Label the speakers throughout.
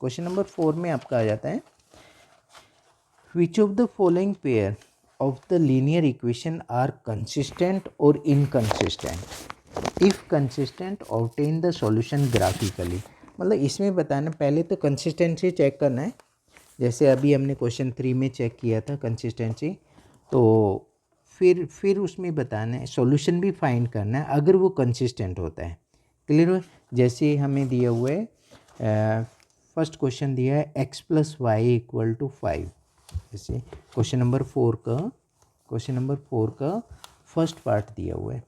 Speaker 1: Question number 4 में आपका आ जाता है which of the following pair of the linear equation are consistent और inconsistent. If consistent obtain the solution graphically. मतलब इसमें बताना, पहले तो कंसिस्टेंसी चेक करना है। जैसे अभी हमने क्वेश्चन 3 में चेक किया था कंसिस्टेंसी, तो फिर उसमें बताना है, सॉल्यूशन भी फाइंड करना है अगर वो कंसिस्टेंट होता है। क्लियर हो? जैसे हमें दिया हुआ है, फर्स्ट क्वेश्चन दिया है x plus y equal to 5। जैसे क्वेश्चन नंबर 4 का फर्स्ट पार्ट दिया हुआ है।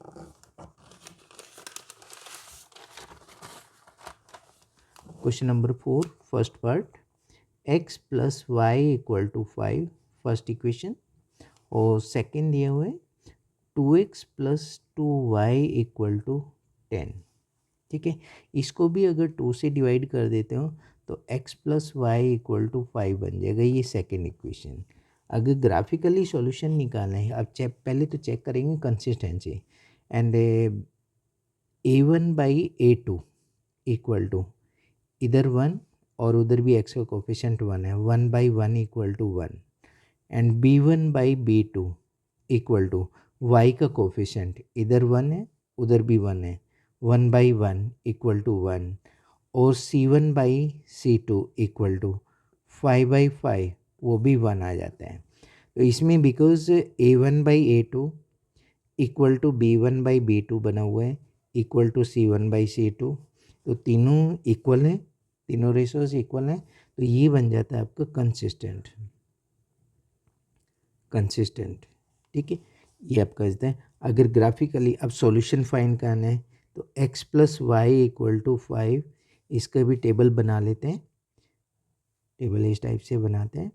Speaker 1: Question number 4 first part, x plus y equal to 5 first equation, और सेकेंड दिया हुआ है 2x plus 2y equal to 10। ठीक है, इसको भी अगर 2 से डिवाइड कर देते हो तो x plus y equal to 5 बन जाएगा, ये सेकेंड इक्वेशन। अगर ग्राफिकली सॉल्यूशन निकालना है, अब पहले तो चेक करेंगे consistency. And a1 by a2 equal to इधर 1 और उधर भी x का कोफिशिएंट 1 है, 1 by 1 equal to 1। And b1 by b2 equal to y का कोफिशिएंट इधर 1 है उधर भी 1 है, 1 बाई 1 इक्वल टू 1। और c1 by c2 equal to 5 by 5, वो भी 1 आ जाता है। तो इसमें because a1 by a2 equal to b1 by b2 बना हुआ है equal to c1 by c2, तो तीनों इक्वल हैं, तीनों रेशोज इक्वल हैं, तो ये बन जाता है आपका कंसिस्टेंट। ठीक है, ये आपका कहते हैं। अगर ग्राफिकली अब सॉल्यूशन फाइंड करना है तो x plus y equal to 5, इसका भी टेबल बना लेते हैं। टेबल इस टाइप से बनाते हैं।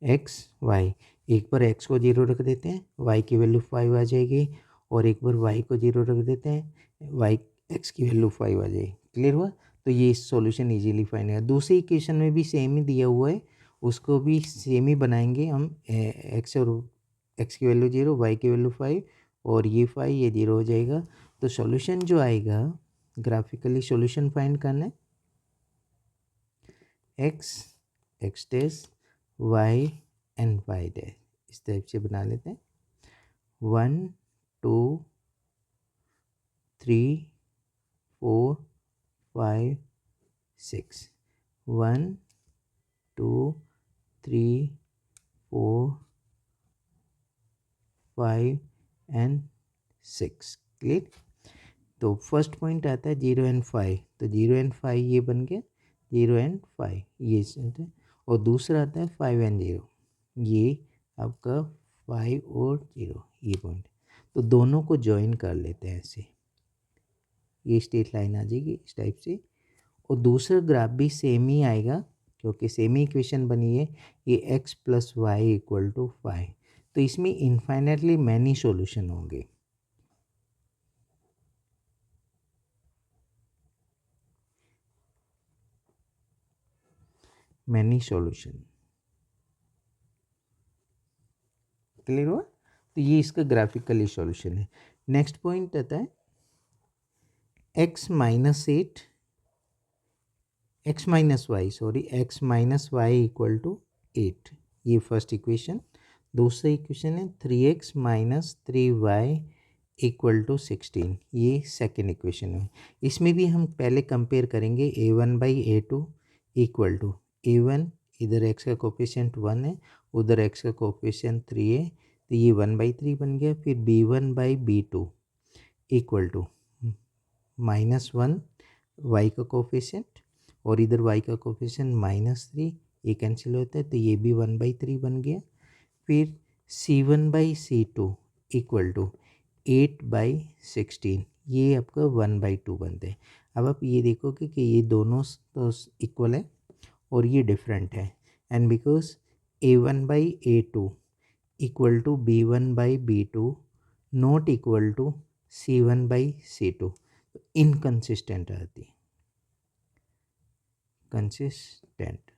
Speaker 1: x y, एक बार x को 0 रख देते हैं, y की वैल्यू 5 आ जाएगी, और एक बार y को 0 रख देते हैं, x की वैल्यू 5 आ जाएगी। क्लियर हुआ? तो ये सॉल्यूशन इजीली फाइंड है। दूसरी इक्वेशन में भी सेम ही दिया हुआ है, उसको भी सेम ही बनाएंगे हम। x और x की वैल्यू 0, y की वैल्यू 5, और ये 5 ये 0 हो जाएगा। तो सॉल्यूशन जो आएगा, ग्राफिकली सॉल्यूशन फाइंड करना है, x dash y and y dash, इस टाइप से बना लेते हैं। 1 2 3 4 5 6, 1 2 3 4 5 एंड 6। क्लियर? तो फर्स्ट पॉइंट आता है 0 एंड 5, तो 0 एंड 5 ये बन गया, 0 एंड 5 ये, और दूसरा आता है 5 एंड 0, ये आपका 5 और 0 ये पॉइंट। तो दोनों को ज्वाइन कर लेते हैं ऐसे, ये स्ट्रेट लाइन आ जाएगी इस टाइप से। और दूसरा ग्राफ भी सेम ही आएगा क्योंकि सेम ही इक्वेशन बनी है, ये x plus y equal to 5। तो इसमें इनफाइनाइटली मैनी सॉल्यूशन होंगे। Many solution. क्लियर हुआ? तो ये इसका ग्राफिकली सॉल्यूशन है। नेक्स्ट पॉइंट आता है x minus y equal to 8, ये फर्स्ट इक्वेशन। दूसरा इक्वेशन है 3x minus 3y equal to 16, ये सेकेंड इक्वेशन है। इसमें भी हम पहले कंपेयर करेंगे a1 by a2 equal to a1, इधर x का कोफिशिएंट 1 है उधर x का कोफिशिएंट 3 है, तो ये 1/3 बन गया। फिर b1 by b2 equal to -1 y का कोफिशिएंट, और इधर y का कोफिशिएंट -3, ये कैंसिल होता है तो ये भी 1/3 बन गया। फिर c1 by c2 equal to 8/16, ये आपका 1/2 बनते हैं। अब आप ये देखोगे कि ये दोनों तो इक्वल है और ये डिफरेंट है, and because a1 by a2 equal to b1 by b2 not equal to c1 by c2, inconsistent आती है। कंसिस्टेंट।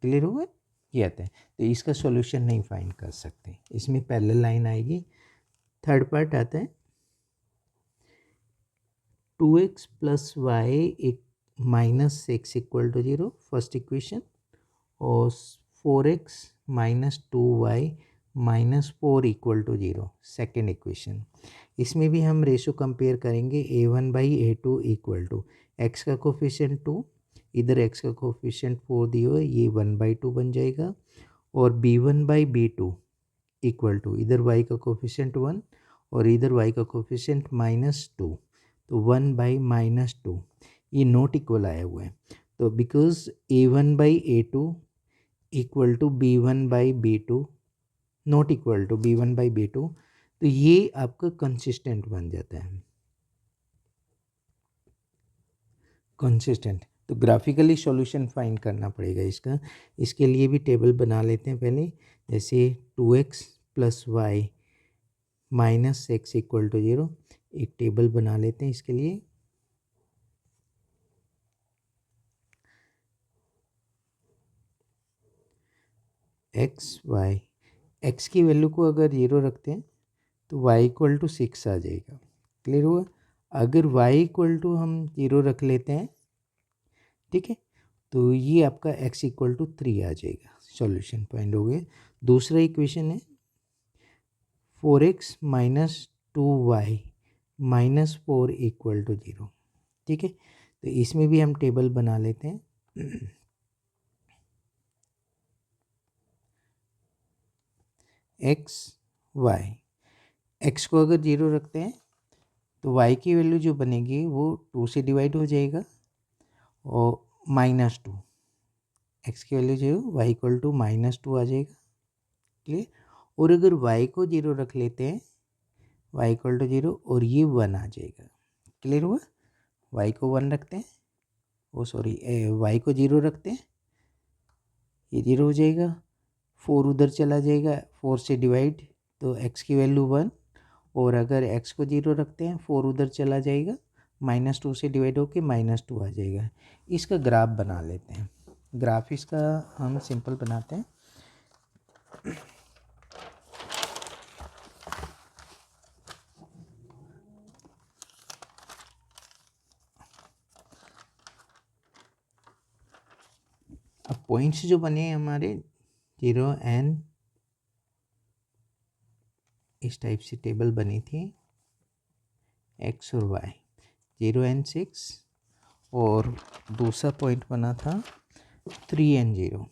Speaker 1: क्लियर हुआ? ये आता है, तो इसका सॉल्यूशन नहीं फाइंड कर सकते, इसमें पैरेलल लाइन आएगी। थर्ड पार्ट आता है 2x प्लस वाई एक minus x equal to 0 first equation, और 4x minus 2y minus 4 equal to 0 second equation. इसमें भी हम रेशो कंपेयर करेंगे a1/a2 इक्वल टू एक्स का कोफिशिएंट 2, इधर x का कोफिशिएंट 4 दिया हुआ है, ये 1/2 बन जाएगा, और b1/b2 इक्वल टू इधर y का कोफिशिएंट 1 और इधर y का कोफिशिएंट -2, तो 1/-2 ये नॉट इक्वल आया हुआ है। तो because a1/a2 equal to b1/b2 not equal to b1/b2, तो ये आपका कंसिस्टेंट बन जाता है, कंसिस्टेंट। तो ग्राफिकली सॉल्यूशन फाइंड करना पड़ेगा इसका। इसके लिए भी टेबल बना लेते हैं पहले, जैसे 2x plus y minus x equal to 0, एक टेबल बना लेते हैं इसके लिए। एक्स वाई, एक्स की वैल्यू को अगर 0 रखते हैं तो y इक्वल टू 6 आ जाएगा। क्लियर हुआ? अगर y इक्वल टू हम 0 रख लेते हैं, ठीक है, तो ये आपका x इक्वल टू 3 आ जाएगा। सॉल्यूशन फाइंड हो गया। दूसरा इक्वेशन है 4x minus 2y minus 4 equal to 0, ठीक है। तो इसमें भी हम टेबल बना लेते हैं। एक्स वाई, एक्स को अगर 0 रखते हैं तो y की वैल्यू जो बनेगी वो 2 से डिवाइड हो जाएगा, और -2, एक्स की वैल्यू जो है y इक्वल टू -2 आ जाएगा। क्लियर? और अगर y को 0 रख लेते हैं, y इक्वल टू 0 और ये 1 आ जाएगा। क्लियर हुआ? y को 1 रखते हैं, ओ सॉरी y को 0 रखते हैं, ये 0 हो जाएगा, 4 उधर चला जाएगा, 4 से डिवाइड, तो x की वैल्यू 1, और अगर x को 0 रखते हैं 4 उधर चला जाएगा, -2 से डिवाइड होके -2 आ जाएगा। इसका ग्राफ बना लेते हैं। ग्राफ इसका हम सिंपल बनाते हैं। अब पॉइंट्स जो बने हैं हमारे 0 एंड इस टाइप से टेबल बनी थी, x और y 0 एंड 6, और दूसरा पॉइंट बना था 3 एंड 0,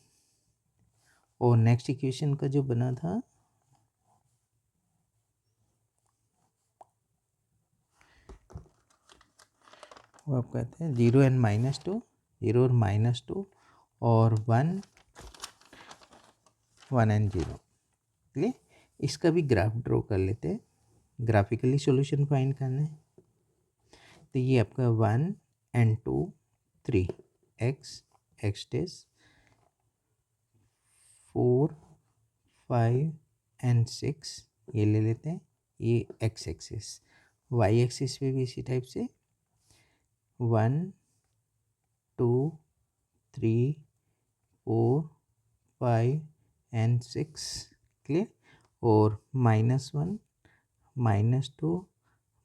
Speaker 1: और नेक्स्ट इक्वेशन का जो बना था वो आप कहते हैं 0 एंड -2, 0 और -2, और 1 एंड 0। क्लियर? इसका भी ग्राफ ड्रॉ कर लेते हैं, ग्राफिकली सॉल्यूशन फाइंड करना है। तो ये आपका 1 एंड 2 3 x टेस्ट 4 5 एंड 6 ये ले लेते हैं, ये x एक्सिस। y एक्सिस पे भी इसी टाइप से 1 2 3 4 5 एंड 6। क्लियर? और -1 -2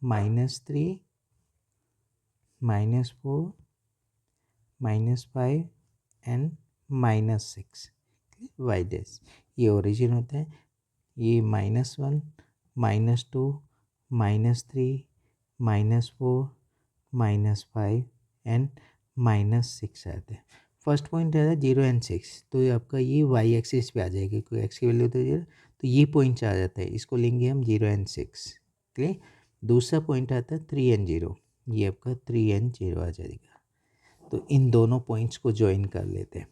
Speaker 1: -3 -4 -5 एंड -6 वाई डैश, ये ओरिजिन होता है। ये -1 -2 -3 -4 -5 एंड -6 आते हैं। फर्स्ट पॉइंट है 0 एंड 6, तो ये आपका ये वाई एक्सिस पे आ जाएगा, क्योंकि एक्स की वैल्यू तो 0, तो ये पॉइंट आ जाता है, इसको लेंगे हम 0 एंड 6। क्लियर? दूसरा पॉइंट आता है 3 एंड 0, ये आपका 3 एंड 0 आ जाएगा। तो इन दोनों पॉइंट्स को ज्वाइन कर लेते हैं,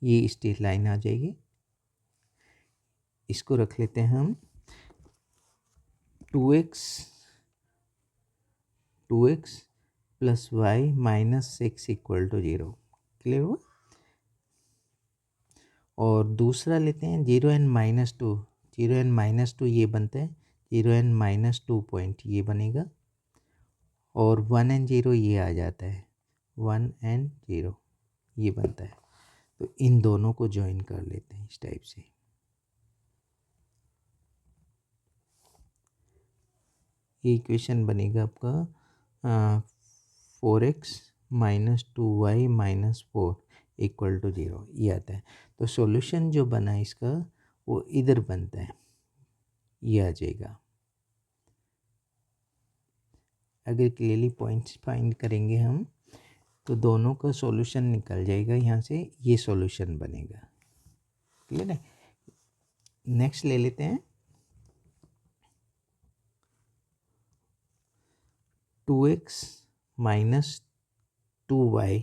Speaker 1: ये स्ट्रेट लाइन आ जाएगी। इसको रख लेते हैं हम 2x प्लस वाई -6 इक्वल टू 0। क्लियर हुआ? और दूसरा लेते हैं 0 एंड -2, 0 एंड -2 ये बनता है, 0 एंड -2 पॉइंट ये बनेगा, और 1 एंड 0 ये आ जाता है, 1 एंड 0 ये बनता है। तो इन दोनों को ज्वाइन कर लेते हैं इस टाइप से। ये इक्वेशन बनेगा आपका 4x minus 2y minus 4 equal to 0, ये आता है। तो सॉल्यूशन जो बना इसका वो इधर बनता है, ये आ जाएगा। अगर क्लियरली पॉइंट्स फाइंड करेंगे हम तो दोनों का सॉल्यूशन निकल जाएगा यहाँ से, ये सॉल्यूशन बनेगा। क्लियर है। नेक्स्ट ले लेते हैं 2x minus 2y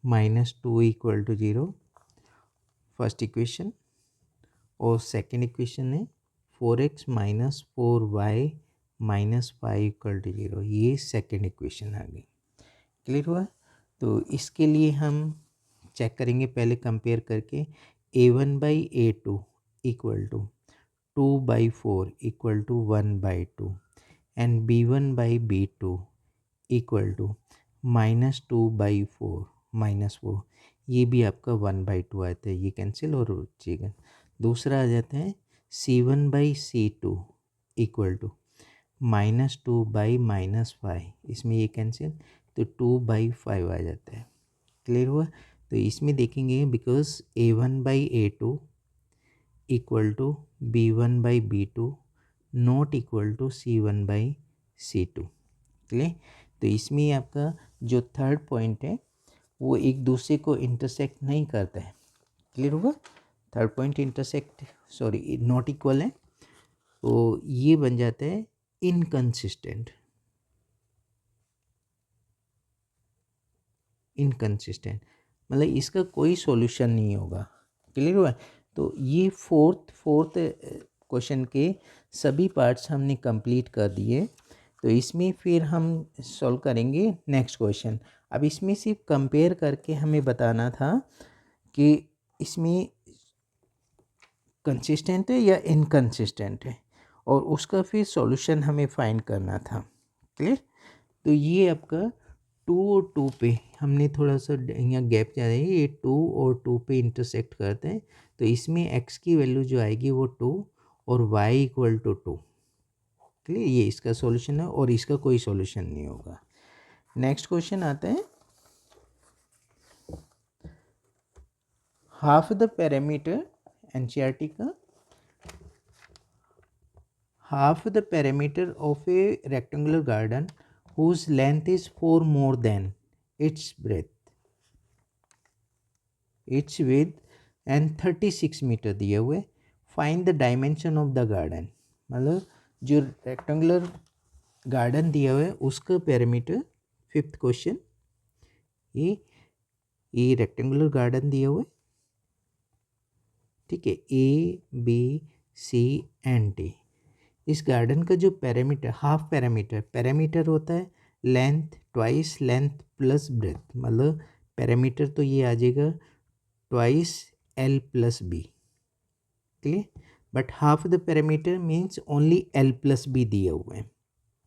Speaker 1: minus 2 equal to 0, first equation. और सेकेंड इक्वेशन है 4x minus 4y minus 5 equal to 0, ये सेकेंड इक्वेशन आ गई। क्लियर हुआ। तो इसके लिए हम चेक करेंगे पहले कंपेयर करके, a1/a2 equal to 2/4 equal to 1/2 and b1/b2 equal to -2/4 -4, ये भी आपका 1/2 आता है, ये कैंसिल और हो जाएगा। दूसरा आ जाता है c1/c2 इक्वल टू -2/-5, इसमें ये कैंसिल, तो 2/5 आ जाता है। क्लियर हुआ। तो इसमें देखेंगे because a1/a2 equal to b1/b2 not equal to c1/c2। Clear. तो इसमें आपका जो थर्ड पॉइंट है वो एक दूसरे को इंटरसेक्ट नहीं करता है। क्लियर हुआ। Third point intersect sorry not equal है, तो ये बन जाता है इनकंसिस्टेंट। इनकंसिस्टेंट मतलब इसका कोई सॉल्यूशन नहीं होगा। क्लियर हुआ। तो ये फोर्थ क्वेश्चन के सभी पार्ट्स हमने कंप्लीट कर दिए। तो इसमें फिर हम सॉल्व करेंगे नेक्स्ट क्वेश्चन। अब इसमें सिर्फ कंपेयर करके हमें बताना था कि इसमें कंसिस्टेंट है या इनकंसिस्टेंट है, और उसका फिर सॉल्यूशन हमें फाइंड करना था। क्लियर। तो ये आपका 2 और 2 पे हमने थोड़ा सा यहाँ गैप ज़्यादा है, ये 2 और 2 पे इंटरसेक्ट करते हैं। तो इसमें x की वैल्यू जो आएगी वो 2 और y इक्वल टू 2। क्लियर। ये इसका सॉल्यूशन है और इसका कोई सॉल्यूशन नहीं होगा। नेक्स्ट क्वेश्चन आता है हाफ द पैरामीटर एनसीईआरटी का, half the perimeter of a rectangular garden whose length is 4 more than its breadth, its width and 36 metre दिए हुए, find the dimension of the garden. मतलब जो rectangular garden दिया हुआ है उसका पैरामीटर, फिफ्थ क्वेश्चन, ये रेक्टेंगुलर गार्डन दिया हुआ है, ठीक है, A B C and D। इस गार्डन का जो पैरामीटर, हाफ पैरामीटर होता है length twice length plus breadth, मतलब पैरामीटर तो ये आ जाएगा twice L plus B। Clear. But half the parameter means only L plus B दिया हुआ है।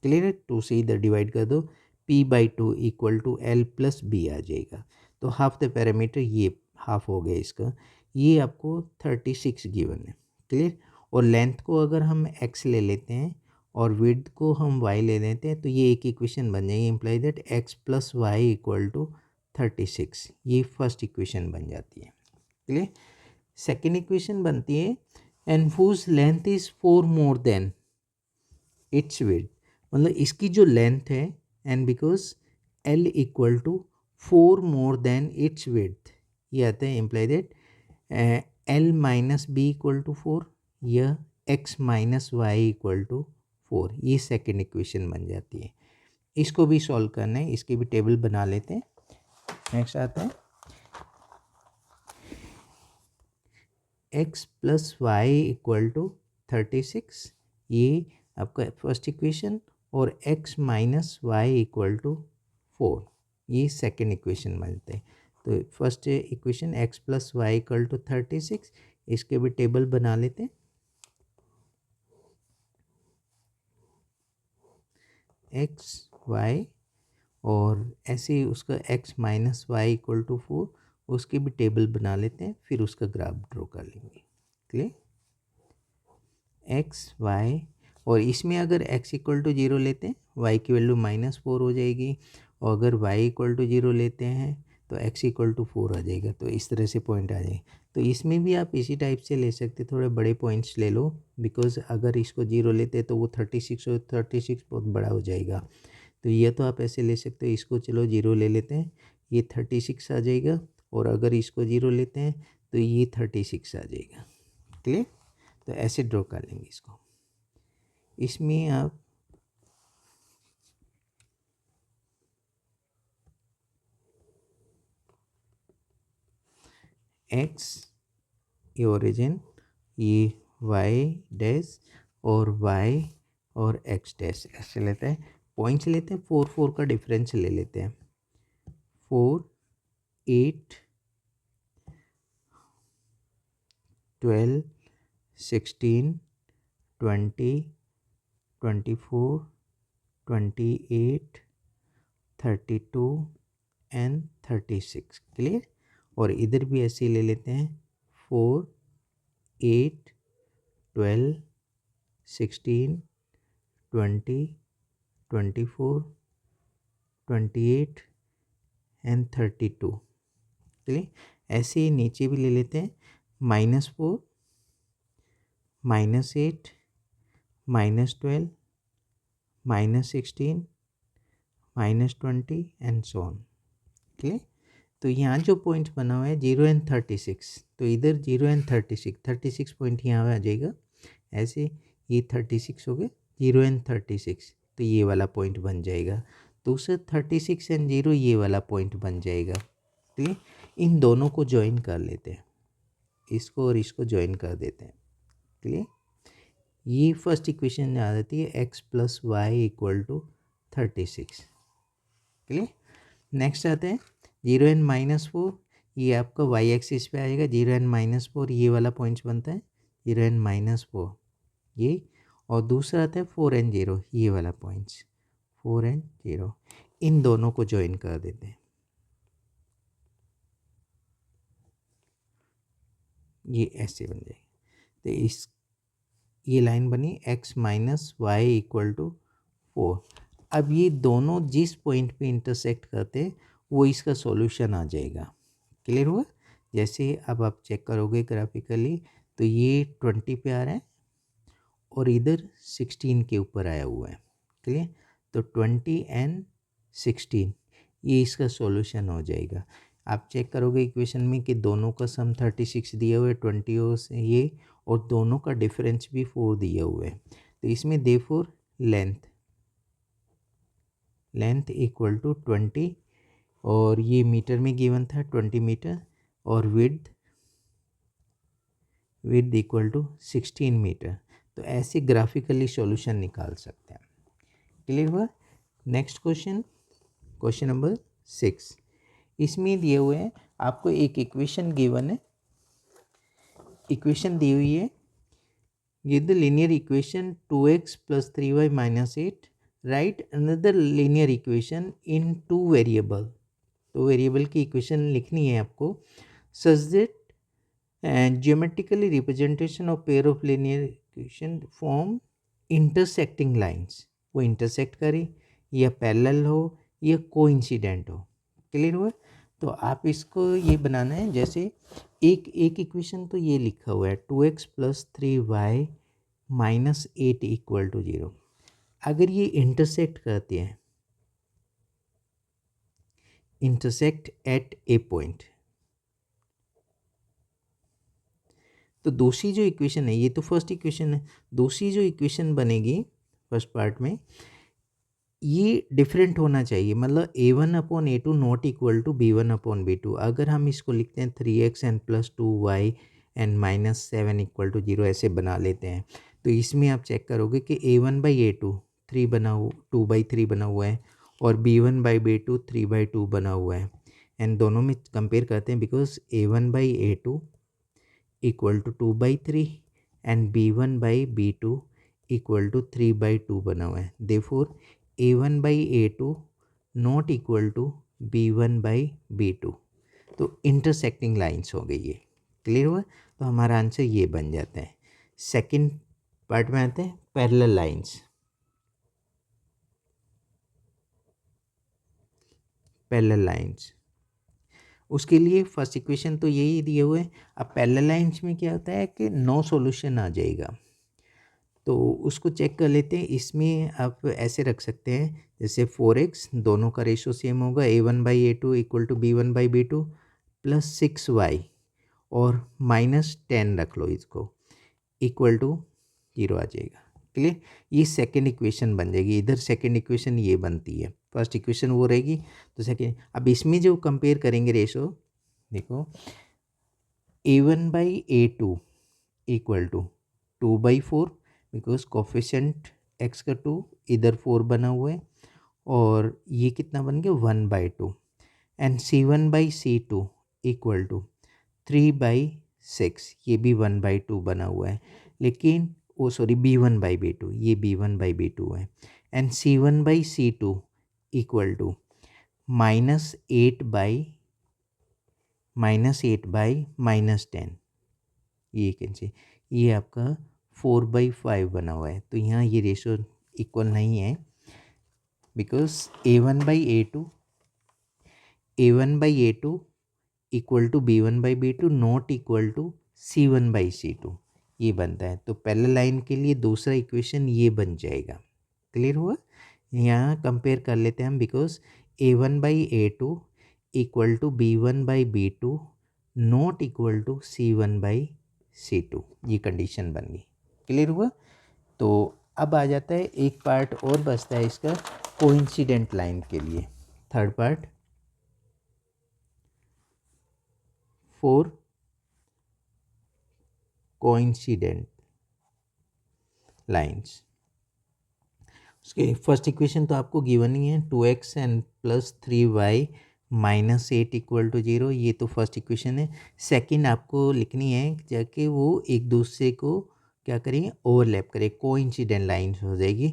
Speaker 1: क्लियर है। 2 से इधर डिवाइड कर दो, P/2 equal to L plus B आ जाएगा। तो हाफ द पैरामीटर ये हाफ हो गया इसका, ये आपको 36 गिवन है। क्लियर। और लेंथ को अगर हम x ले लेते हैं और विड्थ को हम y ले लेते हैं तो ये एक इक्वेशन बन जाएगी, imply that x plus y equal to 36, ये फर्स्ट इक्वेशन बन जाती है। क्लियर। सेकेंड इक्वेशन बनती है and whose length is 4 more than its width, मतलब इसकी जो लेंथ है and because L equal to 4 more than its width, ये आता है imply that L minus b equal to 4 या x minus y equal to 4, ये सेकेंड इक्वेशन बन जाती है। इसको भी सॉल्व करना है, इसकी भी टेबल बना लेते हैं। नेक्स्ट आता है x plus y equal to 36, ये आपका फर्स्ट इक्वेशन, और x minus y equal to 4, ये सेकेंड इक्वेशन बनते हैं। तो first equation x plus y equal to 36, इसके भी टेबल बना लेते हैं। x y और ऐसे ही उसका x minus y equal to 4, उसकी भी टेबल बना लेते हैं, फिर उसका ग्राफ ड्रॉ कर लेंगे। क्लियर। x y और इसमें अगर x इक्वल टू 0 लेते हैं y की वैल्यू -4 हो जाएगी, और अगर y इक्वल टू 0 लेते हैं तो x इक्वल टू 4 आ जाएगा। तो इस तरह से पॉइंट आ जाएगा। तो इसमें भी आप इसी टाइप से ले सकते, थोड़े बड़े पॉइंट्स ले लो, बिकॉज अगर इसको 0 लेते तो वो 36 और 36 बहुत बड़ा हो जाएगा। तो ये तो आप ऐसे ले सकते हो, इसको चलो 0 ले लेते हैं, ये 36 आ जाएगा, और अगर इसको 0 लेते हैं तो ये 36 आ जाएगा। क्लियर? तो ऐसे ड्रॉ कर लेंगे इसको। इसमें आप x ये ओरिजिन, ये y डैश और y और x डैश ऐसे लेते हैं। पॉइंट्स लेते हैं, 4 4 का डिफरेंस ले लेते हैं। 4 8 12 16 20 24 28 32 एंड 36। क्लियर? और इधर भी ऐसे ले लेते हैं, 4 8 12 16 20 24 28 एंड 32। क्लियर? ऐसे ही नीचे भी ले लेते हैं, -4 -8 -12 -16 -20 एंड सो ऑन। क्लियर? तो यहाँ जो पॉइंट बना हुआ है 0 एंड 36, तो इधर 0 एंड 36 पॉइंट यहाँ पे आ जाएगा। ऐसे ये 36 हो गए, 0 एंड 36, तो ये वाला पॉइंट बन जाएगा। तो उससे 36 एंड 0 ये वाला पॉइंट बन जाएगा। ठीक, इन दोनों को ज्वाइन कर लेते हैं, इसको और इसको ज्वाइन कर देते हैं। क्लियर? ये फर्स्ट इक्वेशन आ जाती है x plus y equal to 36। Clear? Next आते हैं 0 एंड -4, ये आपका y एक्सिस पे आएगा। 0 एंड -4 ये वाला पॉइंट्स बनता है, 0 एंड -4 ये, और दूसरा आता है 4 एंड 0 ये वाला पॉइंट्स, 4 एंड 0, इन दोनों को ज्वाइन कर देते हैं। ये ऐसे बन जाएगी। तो इस ये लाइन बनी x minus y equal to 4। अब ये दोनों जिस पॉइंट पे इंटरसेक्ट करते हैं वो इसका सॉल्यूशन आ जाएगा। क्लियर हुआ? जैसे अब आप चेक करोगे ग्राफिकली तो ये 20 पे आ रहा है और इधर 16 के ऊपर आया हुआ है। क्लियर? तो 20 एंड 16 ये इसका सॉल्यूशन हो जाएगा। आप चेक करोगे इक्वेशन में कि दोनों का सम 36 दिया हुआ है, 20 और ये, और दोनों का डिफरेंस भी 4 दिया हुआ है। तो इसमें देयरफॉर लेंथ इक्वल टू 20, और ये मीटर में गिवन था 20 मीटर, और विड्थ इक्वल टू 16 मीटर। तो ऐसे ग्राफिकली सॉल्यूशन निकाल सकते हैं। क्लियर हुआ? Next question number 6। इसमें दिए हुए हैं आपको एक इक्वेशन गिवन है, इक्वेशन दी हुई है, give the linear equation 2x plus 3y minus 8, write another linear equation in two variable। तो वेरिएबल की इक्वेशन लिखनी है आपको, such that geometrically representation of pair of linear equation form intersecting lines, वो intersect करे या पैरेलल हो या कोइंसिडेंट हो। क्लियर हुआ? तो आप इसको ये बनाना है, जैसे एक इक्वेशन तो ये लिखा हुआ है 2x plus 3y minus 8 equal to 0। अगर ये इंटरसेक्ट करते हैं, इंटरसेक्ट एट ए पॉइंट, तो दूसरी जो इक्वेशन है, ये तो फर्स्ट इक्वेशन है, दूसरी जो इक्वेशन बनेगी फर्स्ट पार्ट में, ये डिफरेंट होना चाहिए। मतलब a1/a2 not equal to b1/b2। अगर हम इसको लिखते हैं 3x and plus 2y and -7 equal to 0, ऐसे बना लेते हैं, तो इसमें आप चेक करोगे कि a1/a2 2/3 बना हुआ है, और b1/b2 3/2 बना हुआ है। एंड दोनों में कंपेयर करते हैं, because a1/a2 equal to 2/3 and b1/b2 equal to 3/2 बना हुआ है। Therefore a1/a2 not equal to b1/b2। तो इंटरसेक्टिंग लाइंस हो गई है। क्लियर हुआ? तो हमारा आंसर ये बन जाता है। सेकंड पार्ट में आते हैं, पैरेलल लाइंस, पैरेलल लाइंस, उसके लिए फर्स्ट इक्वेशन तो यही दिए हुए हैं। अब पैरेलल लाइंस में क्या होता है कि नो सॉल्यूशन आ जाएगा, तो उसको चेक कर लेते हैं। इसमें आप ऐसे रख सकते हैं जैसे 4x, दोनों का रेशो सेम होगा, a1/a2 equal to b1/b2 plus 6y और -10 रख लो इसको, इक्वल टू 0 आ जाएगा। क्लियर, ये सेकेंड इक्वेशन बन जाएगी। इधर सेकेंड इक्वेशन ये बनती है, फर्स्ट इक्वेशन वो रहेगी तो सेकेंड। अब इसमें जो कंपेयर करेंगे रेशो, देखो a1/a2 equal to 2/4, because coefficient x का 2, इधर 4 बना हुआ है, और ये कितना बन गया 1/2, एंड c1/c2 इक्वल टू 3/6, ये भी 1/2 बना हुआ है, लेकिन ओ सॉरी b1/b2, ये b1/b2 है, एंड c1/c2 इक्वल टू -8/-10, ये कैंसिल, ये आपका 4/5 बना हुआ है, तो यहाँ ये रेशो इक्वल नहीं है, because a1/a2 equal to b1/b2 not equal to c1/c2, ये बनता है। तो पैरेलल लाइन के लिए दूसरा इक्वेशन ये बन जाएगा। क्लियर हुआ, यहाँ कंपेयर कर लेते हैं हम, because a1/a2 equal to b1/b2 not equal to c1/c2, ये कंडीशन बन गई। क्लियर हुआ, तो अब आ जाता है एक पार्ट और बचता है इसका, कोइंसिडेंट लाइन के लिए, third part for coincident lines. उसके फर्स्ट इक्वेशन तो आपको गिवन ही है, 2x and plus 3y -8 equal to 0, ये तो फर्स्ट इक्वेशन है। सेकंड आपको लिखनी है जाके वो एक दूसरे को क्या करेंगे, ओवरलैप करें, कोइंसिडेंट लाइंस हो जाएगी।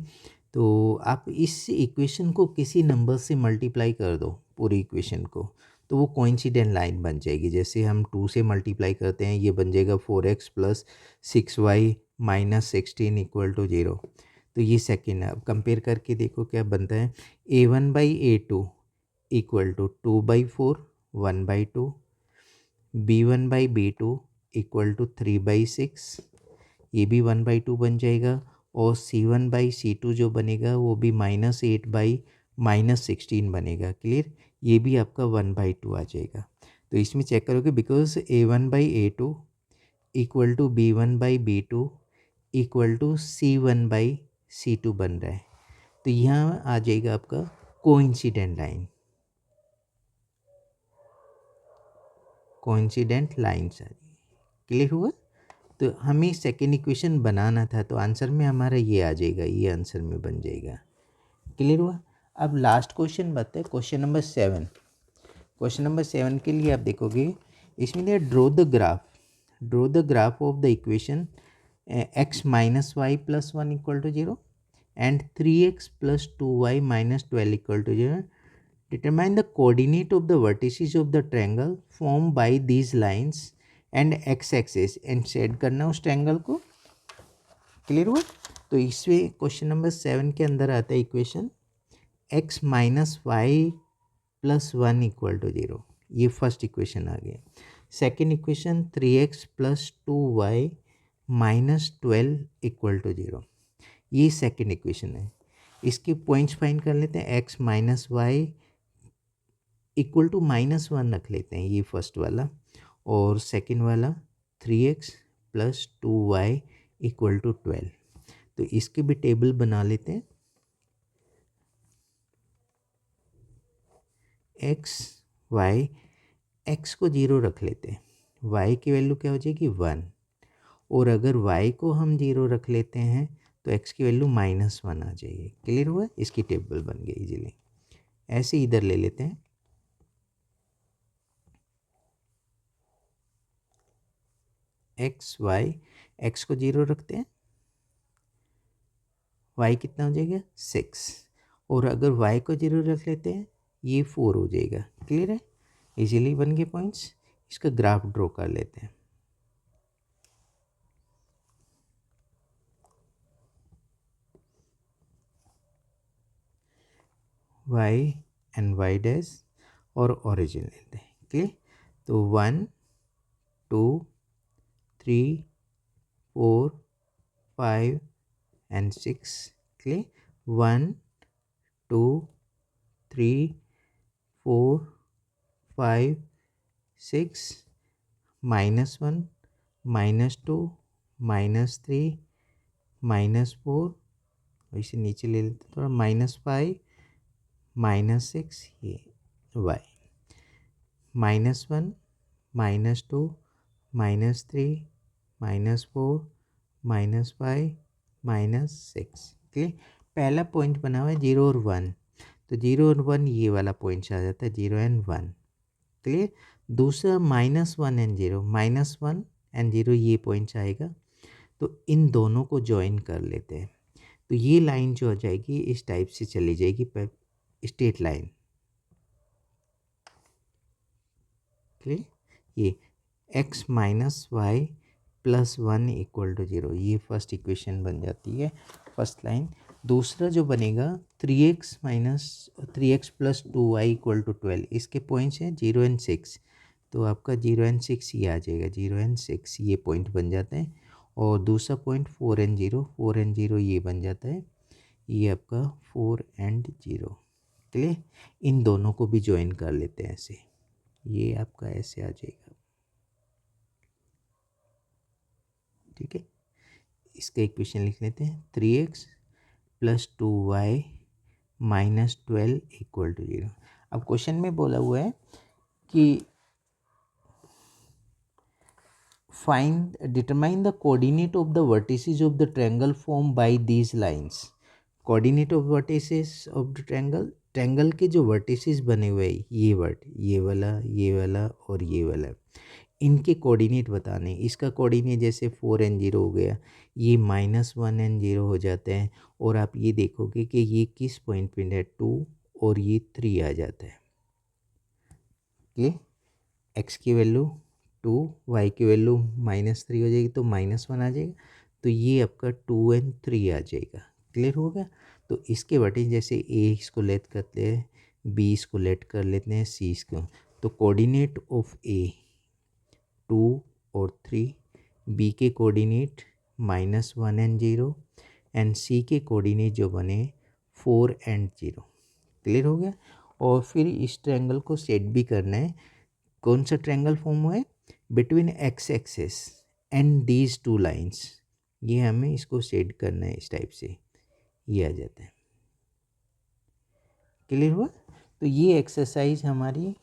Speaker 1: तो आप इस इक्वेशन को किसी नंबर से मल्टीप्लाई कर दो, पूरी इक्वेशन को, तो वो कोइंसिडेंट लाइन बन जाएगी। जैसे हम 2 से मल्टीप्लाई करते हैं, ये बन जाएगा 4x plus 6y -16 equal to 0, तो ये सेकेंड है। अब कंपेयर करके देखो क्या बनता है, a1/a2 equal to 2/4 1/2, b1/b2 equal to 3/6, ये भी 1/2 बन जाएगा, और c1/c2 जो बनेगा वो भी -8/-16 बनेगा। क्लियर, ये भी आपका 1/2 आ जाएगा। तो इसमें चेक करोगे, because a1/a2 equal to b1/b2 equal to c1/c2 बन रहा है, तो यहाँ आ जाएगा आपका कोइंसिडेंट लाइन, कोइंसिडेंट लाइन्स आ जाएगी। क्लियर हुआ, तो हमें सेकेंड इक्वेशन बनाना था, तो आंसर में हमारा ये आ जाएगा, ये आंसर में बन जाएगा। क्लियर हुआ, अब लास्ट क्वेश्चन बताए, क्वेश्चन नंबर 7। क्वेश्चन नंबर 7 के लिए आप देखोगे, इसमें दिया draw the graph of the equation x - y + 1 equal to 0 and 3x + 2y - 12 equal to 0. Determine the coordinate of the vertices of the triangle formed by these lines and x-axis and set करना उस triangle को। Clear हुआ, तो इसमें question number 7 के अंदर आता है equation x - y + 1 equal to 0, ये फर्स्ट इक्वेशन आ गया। Second equation 3x + 2y - 12 equal to 0, ये सेकेंड इक्वेशन है। इसके पॉइंट्स फाइंड कर लेते हैं, x - y इक्वल टू -1 रख लेते हैं, ये फर्स्ट वाला, और सेकेंड वाला 3x + 2y इक्वल टू 12, तो इसके भी टेबल बना लेते हैं। x को 0 रख लेते हैं, y की वैल्यू क्या हो जाएगी 1, और अगर y को हम 0 रख लेते हैं तो x की वैल्यू -1 आ जाएगी। क्लियर हुआ, इसकी टेबल बन गई इजीली। ऐसे इधर ले लेते हैं, x को 0 रखते हैं, y कितना हो जाएगा 6, और अगर y को 0 रख लेते हैं ये 4 हो जाएगा। क्लियर है, इजीली बन गए पॉइंट्स। इसका ग्राफ ड्रॉ कर लेते हैं। वाई एंड वाई डैश और ओरिजिन लेते हैं। क्लियर। तो 1 2 3 4 5 and 6 clear। 1 2 3 4 5 6 -1 -2 -3 -4, इसे नीचे ले लेते थोड़ा, -5 -6 ये y, -1 -2 -3 -4 -5 -6 क्लियर। पहला पॉइंट बना हुआ है 0 और 1, तो 0 और 1 ये वाला पॉइंट आ जाता है 0 एंड 1 क्लियर। दूसरा -1 एंड 0, -1 एंड 0 ये पॉइंट आएगा, तो इन दोनों को ज्वाइन कर लेते हैं। तो ये लाइन जो हो जाएगी इस टाइप से चली जाएगी, स्ट्रेट लाइन क्लियर। ये x minus y plus 1 equal to 0, ये फर्स्ट इक्वेशन बन जाती है, फर्स्ट लाइन। दूसरा जो बनेगा 3x plus 2y equal to 12, इसके पॉइंट्स हैं 0 एंड 6, तो आपका 0 एंड 6 ये आ जाएगा, 0 एंड 6 ये पॉइंट बन जाते हैं। और दूसरा पॉइंट 4 एंड 0 ये बन जाता है, ये आपका 4 एंड 0 क्लियर। इन दोनों को भी ज्वाइन कर लेते हैं ऐसे, ये आपका ऐसे आ जाएगा, ठीक है। इसका इक्वेशन लिख लेते हैं, 3x plus 2y minus 12 equal to 0। अब क्वेश्चन में बोला हुआ है कि find determine the coordinate of the vertices of the triangle form by these lines. Coordinate of vertices of the triangle के जो वर्टिसेस बने हुए हैं, ये वाला और ये वाला, इनके कोऑर्डिनेट बताने। इसका कोऑर्डिनेट जैसे 4 एंड 0 हो गया, ये -1 एंड 0 हो जाते हैं, और आप ये देखोगे कि ये किस पॉइंट पे है 2 और ये 3 आ जाता है। क्लियर। x की वैल्यू 2, y की वैल्यू -3 हो जाएगी, तो -1 आ जाएगा, तो ये आपका 2 एंड 3 आ जाएगा। क्लियर हो गया। तो इसके वर्टिस जैसे a इसको लेट करते हैं, b इसको लेट कर लेते हैं, c इसको, तो कोऑर्डिनेट ऑफ a 2 और 3, बी के कोऑर्डिनेट -1 एंड 0, एंड सी के कोऑर्डिनेट जो बने 4 एंड 0। क्लियर हो गया। और फिर इस ट्रायंगल को सेट भी करना है। कौन सा ट्रायंगल फॉर्म हुआ है, between x axis and these two lines, ये हमें इसको सेट करना है, इस टाइप से ये आ जाता है। क्लियर हुआ। तो ये एक्सरसाइज हमारी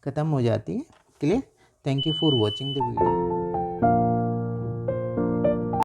Speaker 1: ख़त्म हो जाती है। Clear. Thank you for watching the video.